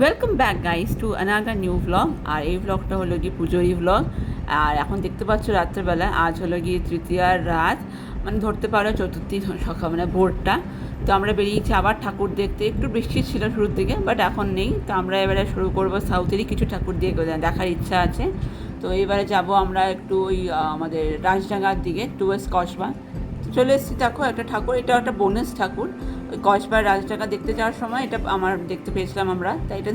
Welcome back guys to another new blog. আর এই ব্লগটা হলো গিয়ে পুজোরই ব্লগ। আর এখন দেখতে পাচ্ছ রাত্রেবেলা আজ হলো গিয়ে তৃতীয়ার রাত, মানে ধরতে পারো চতুর্থী সকাল, মানে ভোরটা। তো আমরা বেরিয়েছি আবার ঠাকুর দেখতে। একটু বৃষ্টি ছিল শুরুর দিকে, বাট এখন নেই। তো আমরা এবারে শুরু করবো সাউথেরই কিছু ঠাকুর দিয়ে দেখার ইচ্ছা আছে। তো এবারে যাব আমরা একটু ওই আমাদের রাজডাঙ্গার দিকে, টুয়েস্ট কসবা। চলে এসেছি, দেখো একটা ঠাকুর, এটা একটা বোনাস ঠাকুর। ওই কসবার রাজটাকা দেখতে যাওয়ার সময় এটা আমার দেখতে পেয়েছিলাম আমরা, তাই এটা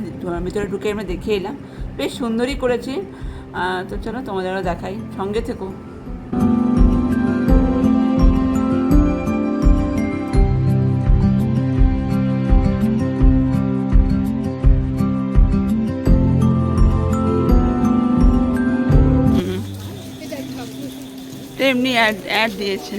ভিতরে ঢুকে আমরা দেখে এলাম। বেশ সুন্দরই করেছি। তো চলো তোমাদেরও দেখাই, সঙ্গে থেকো। এমনি অ্যাড দিয়েছে।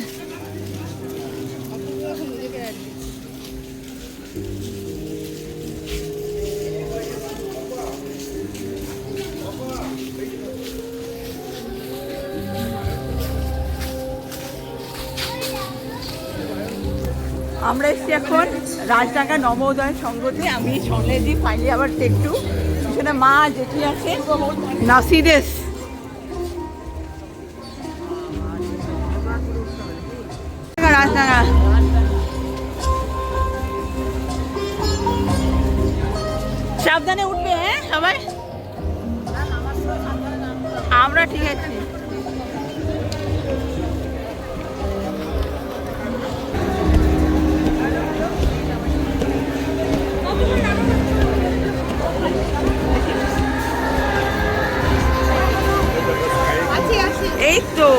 আমরা এসছি এখন রাজডাঙ্গা নবোদয় সংঘতে। আমি সঙ্গে দিই ফাইনালি আবার একটু পিছনে মা জেঠি আছে, নাসিদেশ। রাজডাঙ্গা সাবধানে উঠবে, হ্যাঁ সবাই। আমরা ঠিক আছে। এই তো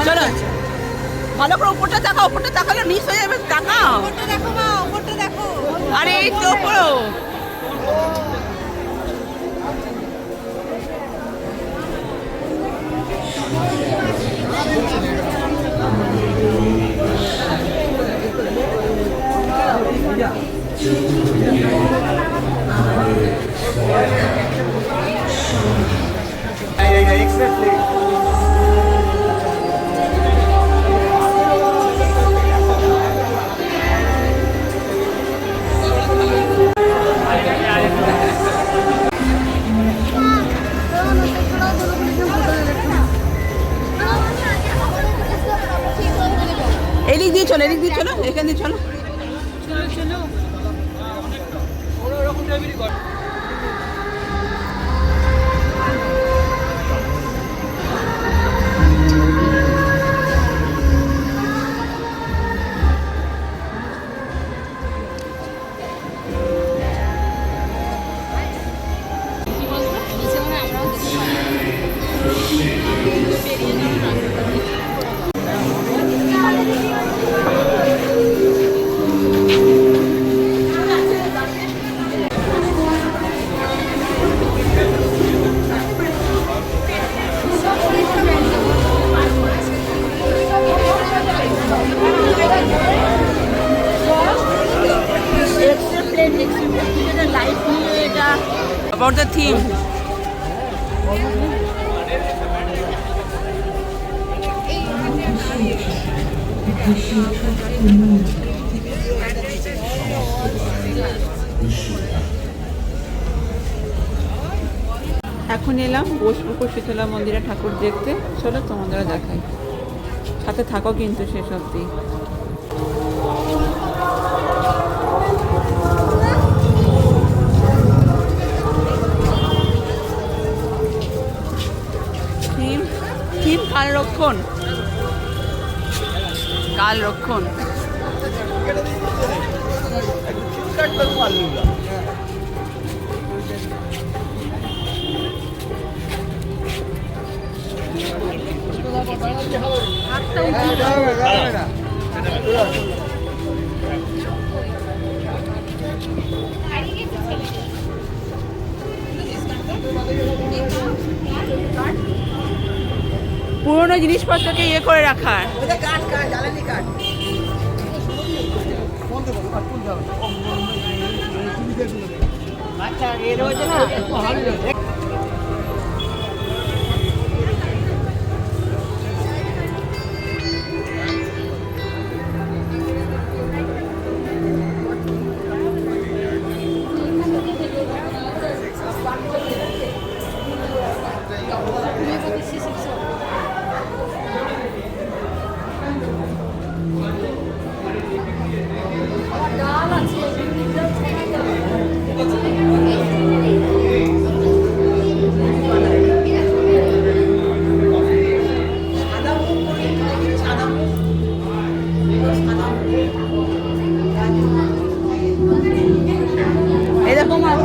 চলো, ভালো করে উপরটা তাকাও, উপরটা তাকালে মিস হয়ে যাবে। তাকাও, উপরটা দেখো মা, উপরটা দেখো। আরে এই তো উপরও। এদিক দিয়ে চলো, এদিক দিয়ে চলো, এখান দিয়ে চলো। চলো চলো। About the theme. এখন এলাম বোসপুকুর শীতলা মন্দিরে ঠাকুর দেখতে। চলো তোমাদেরও দেখাই, সাথে থাকো কিন্তু শেষ অবধি। কাল রক্ষণ, কাল রক্ষণ। পুরোনো জিনিসপত্রকে ইয়ে করে রাখার।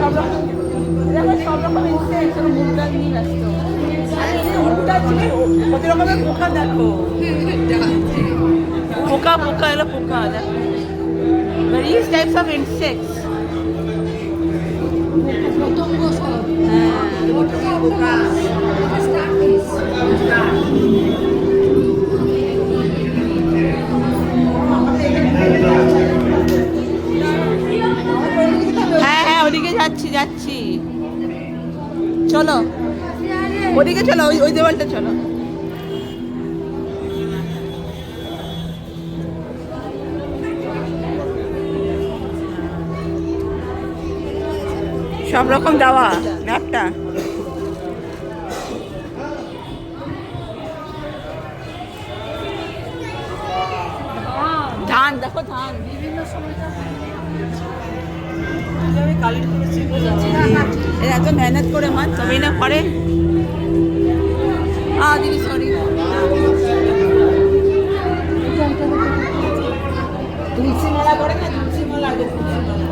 সব রকম দেখো সব রকম ইনসেক্ট সব মুখটা নিয়ে ব্যস্ত আরে এদের উল্টা ছিল কত রকমের পোকা দেখো পোকা পোকা এলো পোকা দেখো various types of insects পতঙ্গ সব হ্যাঁ পোকা স্টারফিশ হ্যাঁ হ্যাঁ ওদিকে যাচ্ছি যাচ্ছি চলো ওদিকে চলো ওই ওই দেওয়ালটা চলো সব রকম দেওয়া ম্যাপটা ধান দেখো ধান বিভিন্ন সময়কার এরা এত মেহনত করে মা তবেই না করে দিদি সরি তুলসী মালা করে না তুলসী মালা আগে তুলসী মালা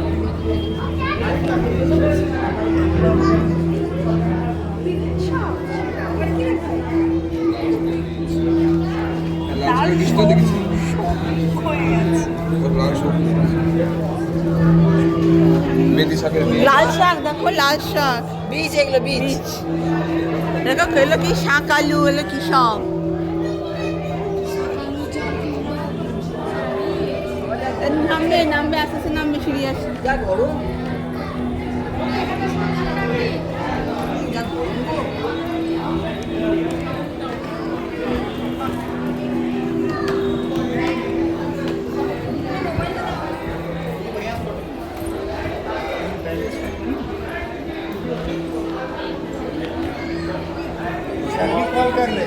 লাল শাক দেখো লাল শাক বীজ এগুলো বীজ দেখো এলো কি শাক আলু এলো কি সব নামবে নামবে আস্তে আস্তে নামবে সিঁড়ি আসে যা গরম कॉल कर ले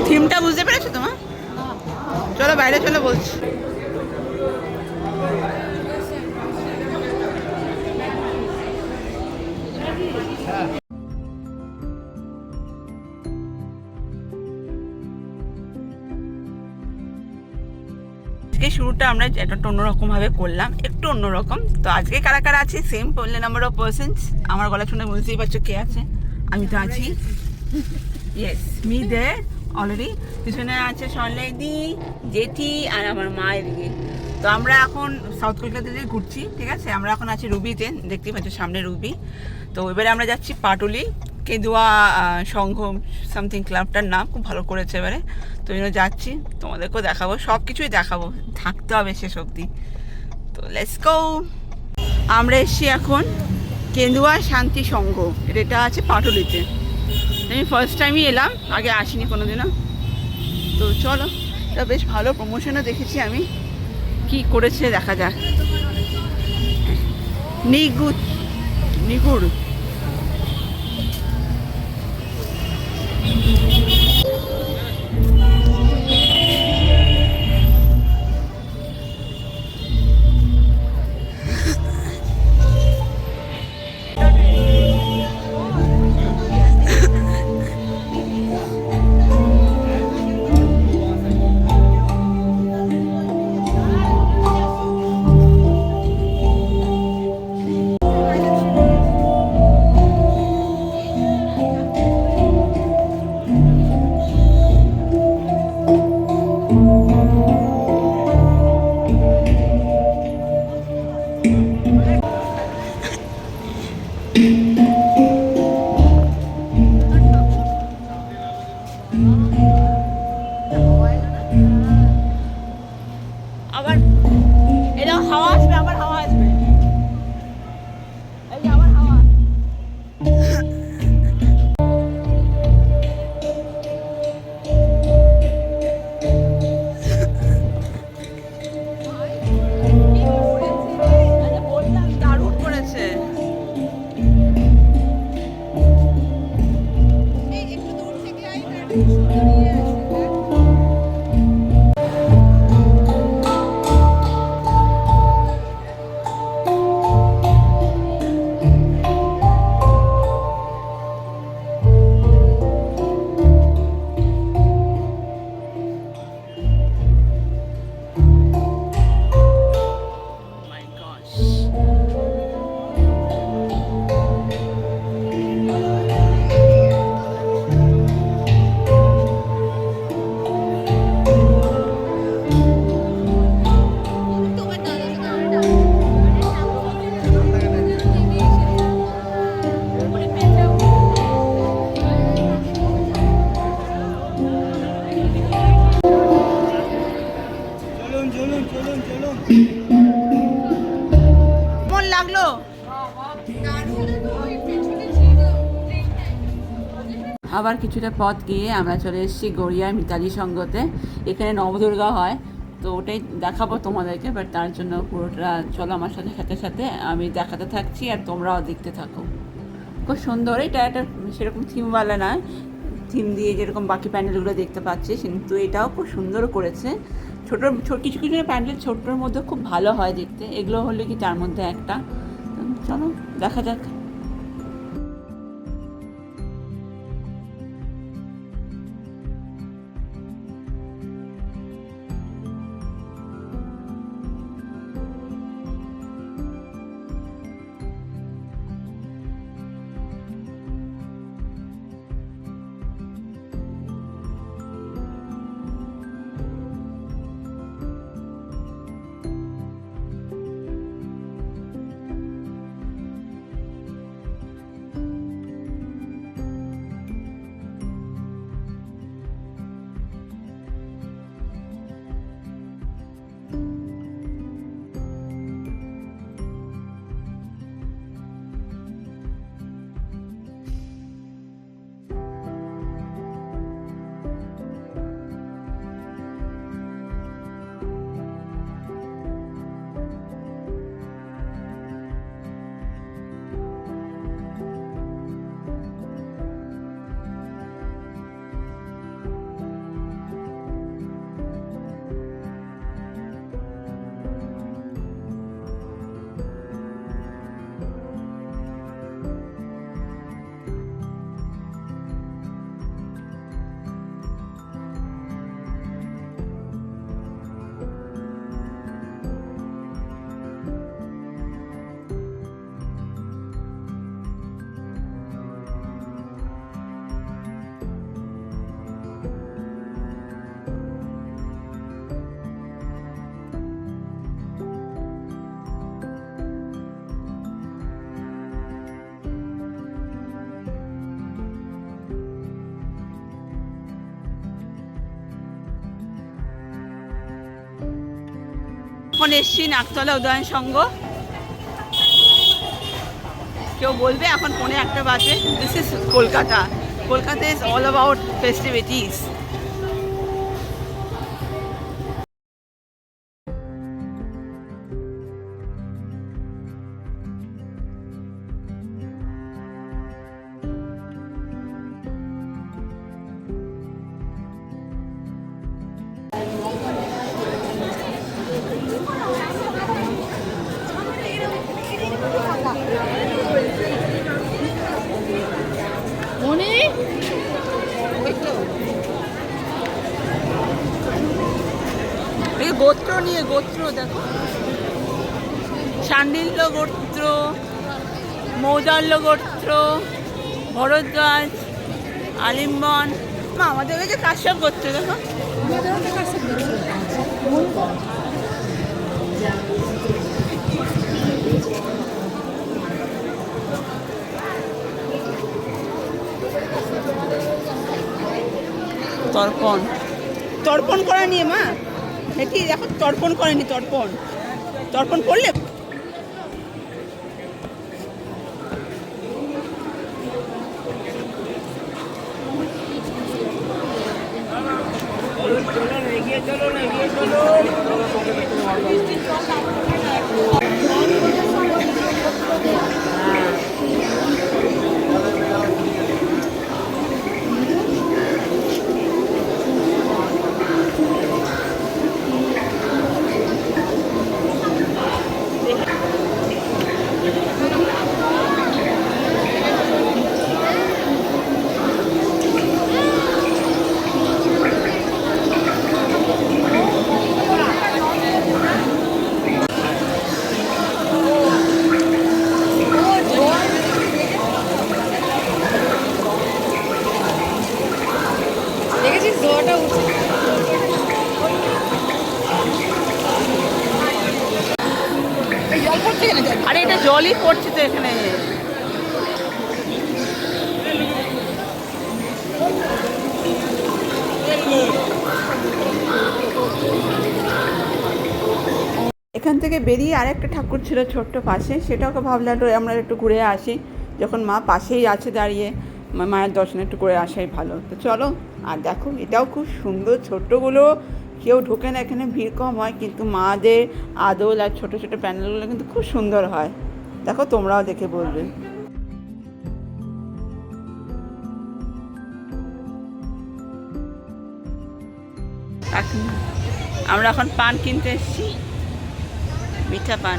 থিমটা বুঝতে পেরেছো তোমার চলো বাইরে চলো বলছি আজকে শুরুটা আমরা একটা অন্যরকম করলাম একটু অন্যরকম তো আজকে কারা কারা আছে সেম বললে নাম্বার অফ পার্সনস আমার গলা শুনে বুঝতেই পারছো কে আছে আমি তো আছি ইয়েস মি দে অলরেডি পিছনে আছে স্বর্ণাইদি জেঠি আর আমার মা এদিকে তো আমরা এখন সাউথ কলকাতা দিয়ে ঘুরছি ঠিক আছে আমরা এখন আছি রুবিতে দেখতেই পাচ্ছ সামনে রুবি তো এবারে আমরা যাচ্ছি পাটুলি কেঁদুয়া সংঘ সামথিং ক্লাবটার নাম খুব ভালো করেছে এবারে তো এই জন্য যাচ্ছি তোমাদেরকেও দেখাবো সব কিছুই দেখাবো থাকতে হবে শেষ অবধি তো লেটস গো আমরা এসছি এখন কেঁদুয়া শান্তি সংঘ এটা আছে পাটুলিতে আমি ফার্স্ট টাইমই এলাম আগে আসিনি কোনোদিনও তো চলো এটা বেশ ভালো প্রমোশনও দেখেছি আমি কি করেছে দেখা যাক নিগুড় আবার এটা হাওয়া আসবে আবার হাওয়া আসবে এই যে আবার হাওয়া বললাম দারুণ করেছে একটু দূর থেকে আই কেমন লাগলো? আবার কিছুটা পথ গিয়ে আমরা চলে এসেছি গড়িয়ার মিতালি সঙ্গতে। এখানে নবদুর্গা হয়, তো ওটাই দেখাবো তোমাদেরকে। বাট তার জন্য পুরোটা চলো আমার সাথে সাথে সাথে আমি দেখাতে থাকছি আর তোমরাও দেখতে থাকো। খুব সুন্দর, এটা একটা সেরকম থিমওয়ালা নয়, থিম দিয়ে যেরকম বাকি প্যান্ডেলগুলো দেখতে পাচ্ছি, কিন্তু এটাও খুব সুন্দর করেছে। কিছু কিছু প্যান্ডেল ছোটোর মধ্যে খুব ভালো হয় দেখতে, এগুলো হলে কি তার মধ্যে একটা। চলো দেখা যাক। এখন এসছি নাকতলা উদয়ন সংঘ। কেউ বলবে এখন 1:45 বাজে। This is Kolkata. Kolkata is all about festivities. গোত্র নিয়ে গোত্র দেখো, শাণ্ডিল্য গোত্র, মৌদাল্য গোত্র, ভরদ্বাজ, আলিম্বন। মা আমাদের কাছে কাশ্যপ গোত্র দেখো। তর্পণ তর্পণ করা নিয়ে মা দেখি, দেখো তর্পণ করেনি। তর্পণ তর্পণ করলে আরে এটা জলই পড়ছে তো এখানে। এখান থেকে বেরিয়ে আরেকটা ঠাকুর ছিল ছোট্ট পাশে, সেটাকে ভাবলাম আমরা একটু ঘুরে আসি, যখন মা পাশেই আছে দাঁড়িয়ে, মায়ের দর্শন একটু করে আসাই ভালো। তো চলো। আর দেখো এটাও খুব সুন্দর, ছোট্টগুলো কেউ ঢোকে না, এখানে ভিড় কম হয়, কিন্তু মাদের আদল আর ছোটো ছোটো প্যান্ডেলগুলো কিন্তু খুব সুন্দর হয়। দেখো তোমরাও দেখে বলবে। আমরা এখন পান কিনতে এসেছি, মিঠা পান।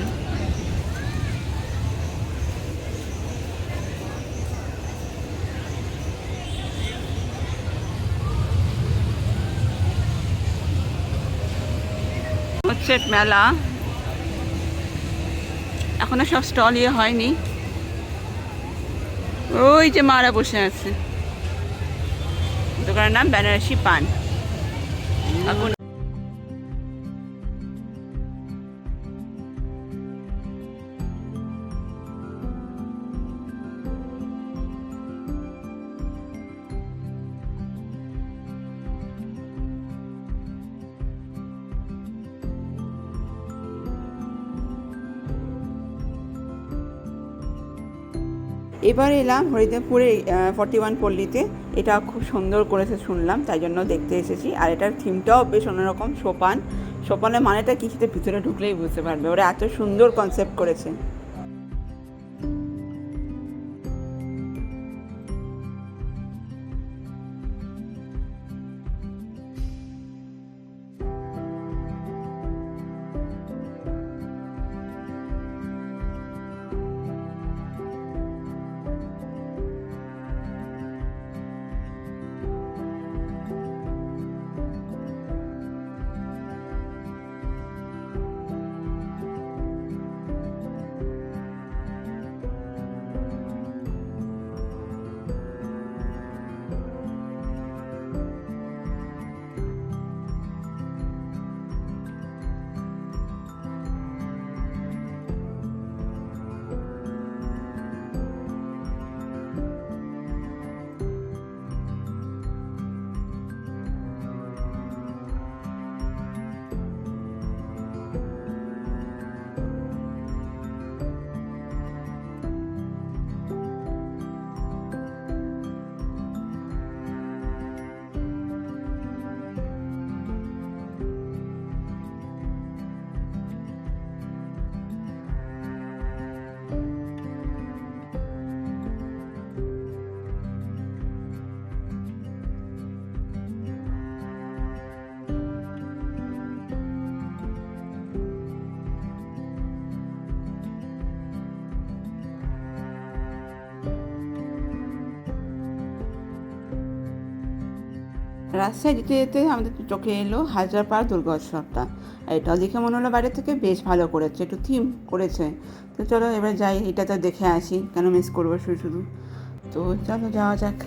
হচ্ছে মেলা, এখনো সব স্টল ইয়ে হয়নি। ওই যে মারা বসে আছে, দোকানের নাম বেনারসি পান। এখন এবার এলাম হরিদেবপুরে 41 পল্লীতে। এটা খুব সুন্দর করেছে শুনলাম, তাই জন্য দেখতে এসেছি। আর এটার থিমটাও বেশ অন্যরকম, সোপান। সোপানের মানেটা কি সেটা ভিতরে ঢুকলেই বুঝতে পারবে, ওরা এত সুন্দর কনসেপ্ট করেছে। রাস্তায় যেতে যেতে আমাদের চোখে এলো হাজারপাড়া দুর্গোৎসবটা। এটাও দেখে মনে হলো বাইরে থেকে বেশ ভালো করেছে, একটু থিম করেছে। তো চলো এবার যাই, এটা তো দেখে আসি, কেন মিস করবো শুধু শুধু। তো চলো যাওয়া যাক।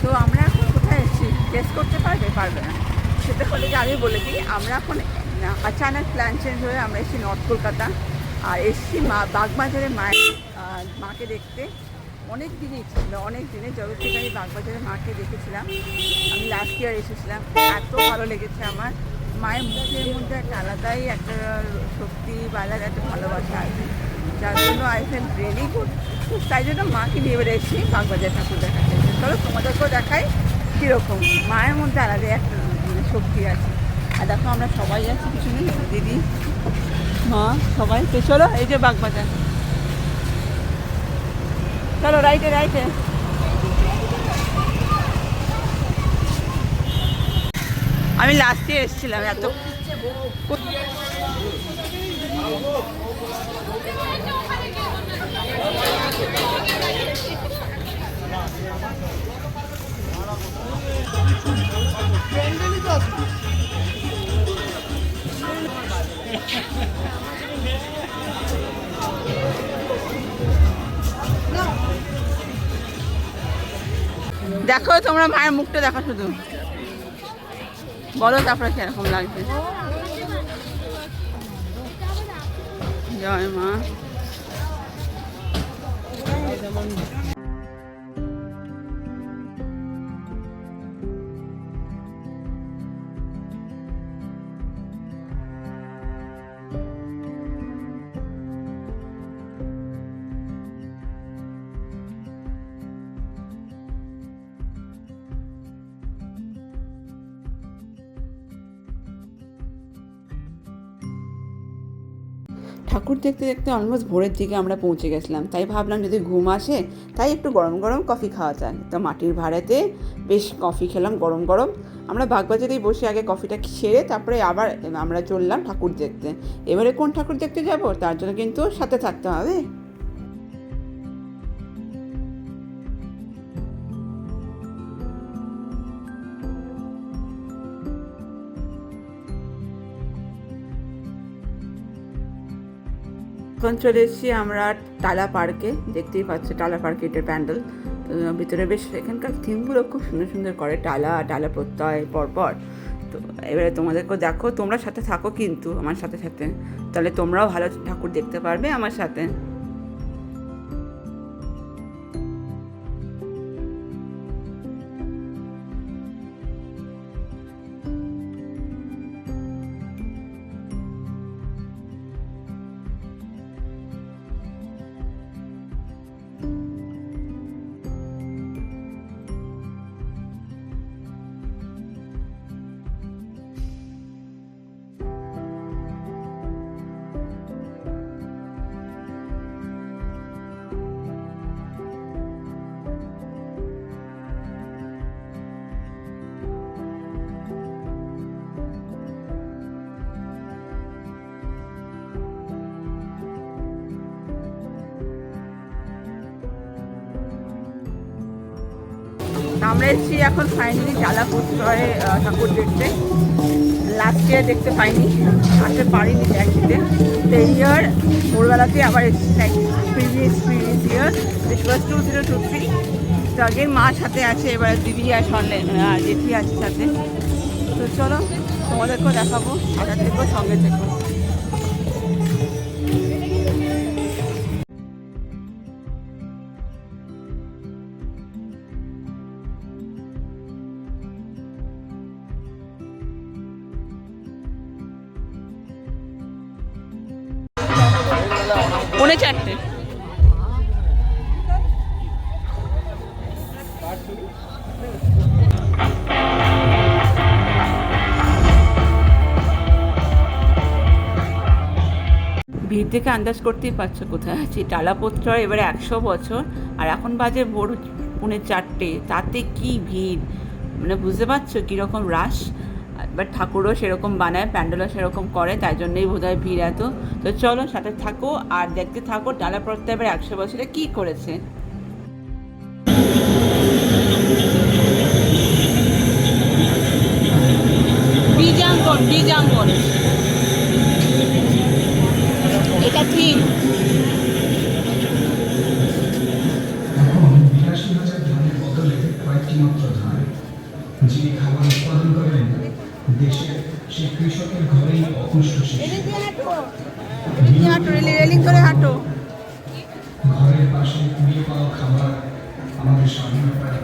তো আমরা এখন কোথায় এসেছি গেস করতে পারবে না। সেটা হলে যে আমি বলে দিই, আমরা এখন আচানক প্ল্যান চেঞ্জ হয়ে আমরা এসেছি নর্থ কলকাতা, আর এসেছি বাগবাজারে মাকে দেখতে। অনেক দিনই ছিল, অনেক দিনে যবে থেকে আমি বাগবাজারে মাকে দেখেছিলাম, আমি লাস্ট ইয়ার এসেছিলাম। এত ভালো লেগেছে আমার। মায়ের মুখের মধ্যে একটা আলাদাই একটা শক্তি বা আলাদা একটা ভালোবাসা আছে, যার জন্য আই ফিল রিয়েলি গুড। তাই জন্য মাকে নিয়ে বেড়ে এসেছি বাগবাজার ঠাকুর দেখাতে। চলো তোমাদেরকেও দেখাই কীরকম মায়ের মধ্যে আলাদা একটা শক্তি আছে। আর দেখো আমরা সবাই আছি পিছনে, দিদি মা সবাই। তো চলো এই যে বাগবাজার, চলো রাইটে রাইটে। আমি লাস্টে এসেছিলাম এত। দেখো তোমরা মায়ের মুখটা দেখো শুধু, বলো তারপরে কিরকম লাগবে। জয় মা। ঠাকুর দেখতে দেখতে অলমোস্ট ভোরের দিকে আমরা পৌঁছে গেছিলাম, তাই ভাবলাম যদি ঘুম আসে তাই একটু গরম গরম কফি খাওয়া যায়। তো মাটির ভাড়াতে বেশ কফি খেলাম গরম গরম। আমরা বাগবাজারেই বসে আগে কফিটা সেরে তারপরে আবার আমরা চললাম ঠাকুর দেখতে। এবারে কোন ঠাকুর দেখতে যাব তার জন্য কিন্তু সাথে থাকতে হবে। এখন চলে এসেছি আমরা টালা পার্কে, দেখতেই পাচ্ছ টালা পার্কে এটার প্যান্ডেল। তো ভিতরে বেশ এখানকার থিমগুলো খুব সুন্দর সুন্দর করে, টালা প্রত্যয় পরপর। তো এবারে তোমাদেরকেও দেখো, তোমরা সাথে থাকো কিন্তু আমার সাথে সাথে, তাহলে তোমরাও ভালো ঠাকুর দেখতে পারবে আমার সাথে। আমরা এসেছি এখন ফাইনালি টালাপত্রয়ে ঠাকুর দেখতে। লাস্ট ইয়ার দেখতে পাইনি, আসতে পারিনি একদিতে। তো এই ইয়ার ভোরবেলাতে আবার এসেছি, প্রিভিয়াস ইয়ার উইচ ওয়াজ 2023। তো আগে মার সাথে আছে, এবার দিদি আর আর জেঠি আছে সাথে। তো চলো তোমাদেরকেও দেখাবো, সাথে থেকো সঙ্গে থেকো। পৌনে 4টে। ভিড় থেকে আন্দাজ করতেই পারছো কোথায় আছি। টালাপত্র এবারে 100 বছর, আর এখন বাজে ভোর 4:45। তাতে কি ভিড়, মানে বুঝতে পারছো কীরকম রাশ। বাট ঠাকুরও সেরকম বানায়, প্যান্ডেলও সেরকম করে, তাই জন্যই বোধহয় ভিড় এত। তো চলো সাথে থাকো আর দেখতে থাকো টালাপত্র এবার 100 বছরে কী করেছে। বীজাঙ্গন এটা থিম। এখন 82,000 ধানের বদলে কয়েকটি মাত্র ধান। উৎপাদন করেন দেশের সেই কৃষকের ঘরেই অপুষ্ট শিশু। রেলিং ধরে হাঁটো। ঘরের পাশে কুড়িয়ে পাওয়া খাবার আমাদের স্বাধীনতার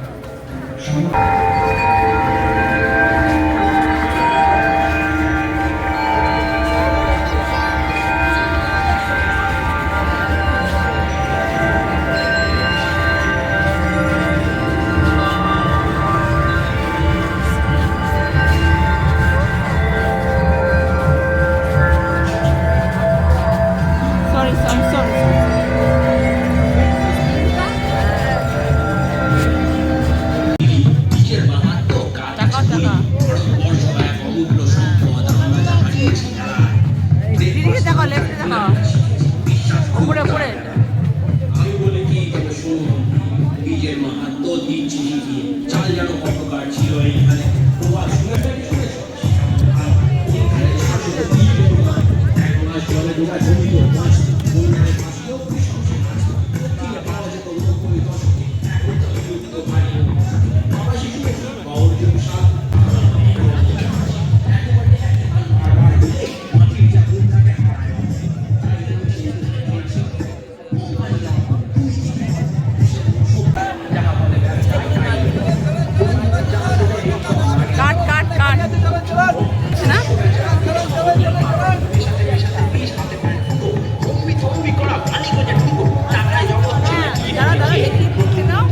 সরি সরি সরি টাকা টাকা দিদিকে দেখো লেফটে দেখো উপরে উপরে আমি বলে কি তোকে শুনুন বীজের মাহাত্ম দিন চিঠি দিয়ে চাল যেন কতকার ছিল এইখানে প্রবাদ শুনেছ এখন আর জলে ডোবা জমিত বন্যায় ভাসিয়েও কৃষক দক্ষিণে পাওয়া যেত নব্বই দশকে এখন তো বিরুদ্ধ ভারী আবাসী শুনেছি অর্জুন সাত মাটির যা গুণটাকে হারায় কাট কাট কাট না দাঁড়া দাঁড়া দেখি দেখি নাও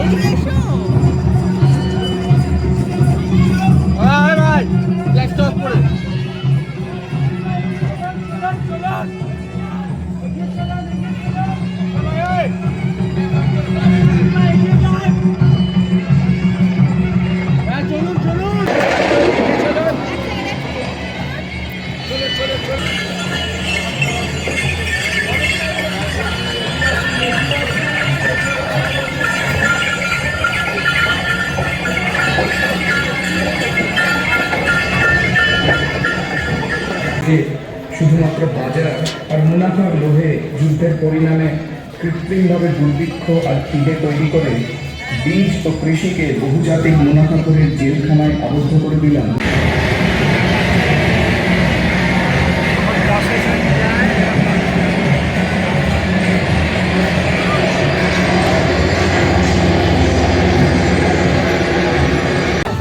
এদিকে এসো যে শুধুমাত্র বাজার আর মুনাফার লোভে যুদ্ধের পরিণামে কৃত্রিমভাবে দুর্ভিক্ষ আর খিদে তৈরি করে বীজ ও কৃষিকে বহুজাতিক মুনাফা করে জেলখানায় আবদ্ধ করে দিলাম।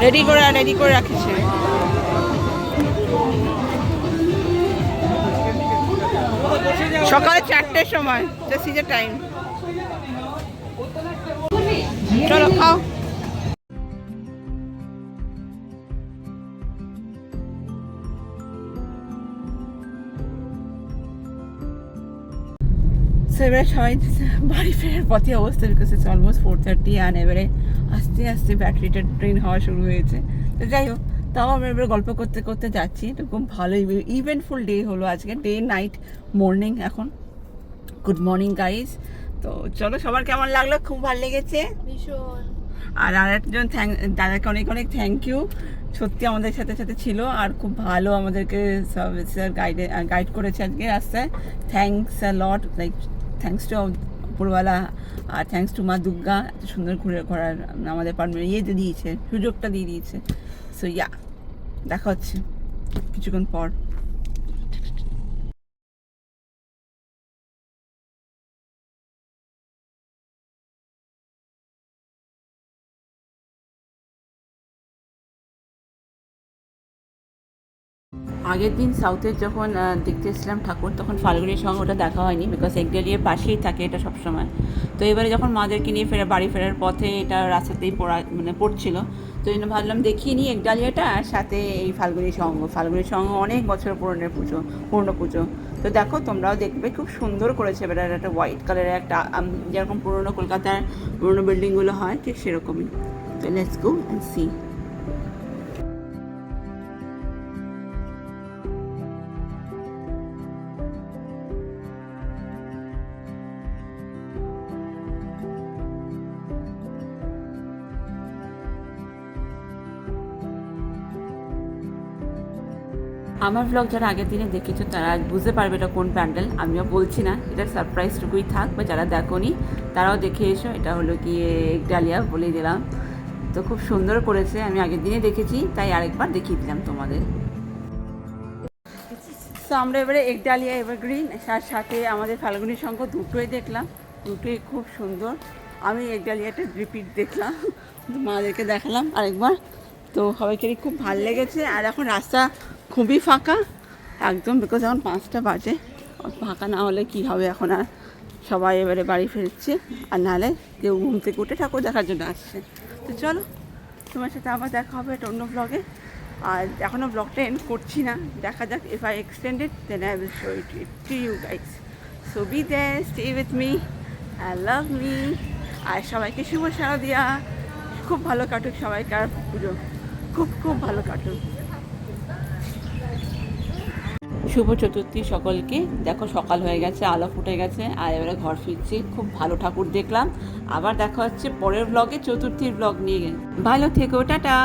রেডি করে রাখিছে সকালে 4টের সময় দিস ইজ এ টাইম চলো খাও সো এবারে সবাই বাড়ি ফেরার পথে অবস্থা বিকজ ইটস অলমোস্ট 4:30 অ্যান্ড এবারে আস্তে আস্তে ব্যাটারিটা ট্রেন হওয়া শুরু হয়েছে তো যাই হোক তাও আমরা এবারে গল্প করতে করতে যাচ্ছি তো খুব ভালোই ইভেন্টফুল ডে হলো আজকে ডে নাইট মর্নিং এখন গুড মর্নিং গাইজ তো চলো সবার কেমন লাগলো খুব ভালো লেগেছে ভীষণ। আর আরেকজন দাদাকে অনেক অনেক থ্যাংক ইউ সত্যি আমাদের সাথে সাথে ছিল আর খুব ভালো আমাদেরকে সার্ভিসের গাইড করেছে আজকে রাস্তায় thanks a lot like thanks to উপরওয়ালা আর থ্যাংকস টু মা দুর্গা এত সুন্দর ঘুরে ঘোরার আমাদের দিয়েছে সুযোগটা দিয়ে দিয়েছে সো ইয়া দেখা হচ্ছে কিছুক্ষণ পর আগের দিন সাউথের যখন দেখতে এসেছিলাম ঠাকুর তখন ফাল্গুনির সঙ্গে ওটা দেখা হয়নি বিকজ একডালিয়ার পাশেই থাকে এটা সবসময় তো এবারে যখন মাদেরকে নিয়ে বাড়ি ফেরার পথে এটা রাস্তাতেই পড়ছিল তো এই জন্য ভাবলাম দেখিয়ে নিই একডালিয়াটা আর সাথে এই ফাল্গুনি সঙ্গ অনেক বছর পুরনো পুজো তো দেখো তোমরাও দেখবে খুব সুন্দর করেছে এবার একটা হোয়াইট কালারের একটা যেরকম পুরনো কলকাতার পুরনো বিল্ডিংগুলো হয় ঠিক সেরকমই তো লেটস গো অ্যান্ড সি আমার ব্লগ যারা আগের দিনে দেখেছো তারা আজ বুঝতে পারবে এটা কোন প্যান্ডেল, আমিও বলছি না, এটা সারপ্রাইজটুকুই থাক, বা যারা দেখোনি তারাও দেখে এসো। এটা হলো গিয়ে ডালিয়া বলে দিলাম, তো খুব সুন্দর করেছে, আমি আগের দিনে দেখেছি তাই আরেকবার দেখিয়ে দিলাম তোমাদের। তো আমরা এবারে এক ডালিয়া এভারগ্রিন তার সাথে আমাদের ফাল্গুনী শঙ্খ দুটোই দেখলাম, দুটোই খুব সুন্দর। আমি এক ডালিয়াটা রিপিট দেখলাম, মাদেরকে দেখালাম আরেকবার, তো সবাইকেই খুব ভালো লেগেছে। আর এখন রাস্তা খুবই ফাঁকা একদম, বিকজ এখন 5টা বাজে, ফাঁকা না হলে কি হবে, এখন আর সবাই এবারে বাড়ি ফিরছে, আর নাহলে কেউ ঘুম থেকে উঠে ঠাকুর দেখার জন্য আসছে। তো চলো, তোমার সাথে আবার দেখা হবে একটা অন্য ব্লগে। আর এখনও ব্লগটা এন্ড করছি না, দেখা যাক, if I extend it then I will show it to you guys. So be there, stay with me, I love me. আর সবাইকে শুভ শারদিয়া, খুব ভালো কাটুক সবাইকার পুজো, খুব খুব ভালো কাটুক। শুভ চতুর্থী সকলকে। দেখো সকাল হয়ে গেছে, আলো ফুটে গেছে, আর এবারে ঘর ফিরছি, খুব ভালো ঠাকুর দেখলাম। আবার দেখা হচ্ছে পরের ব্লগে চতুর্থীর ব্লগ নিয়ে। ভালো থেকো, টাটা।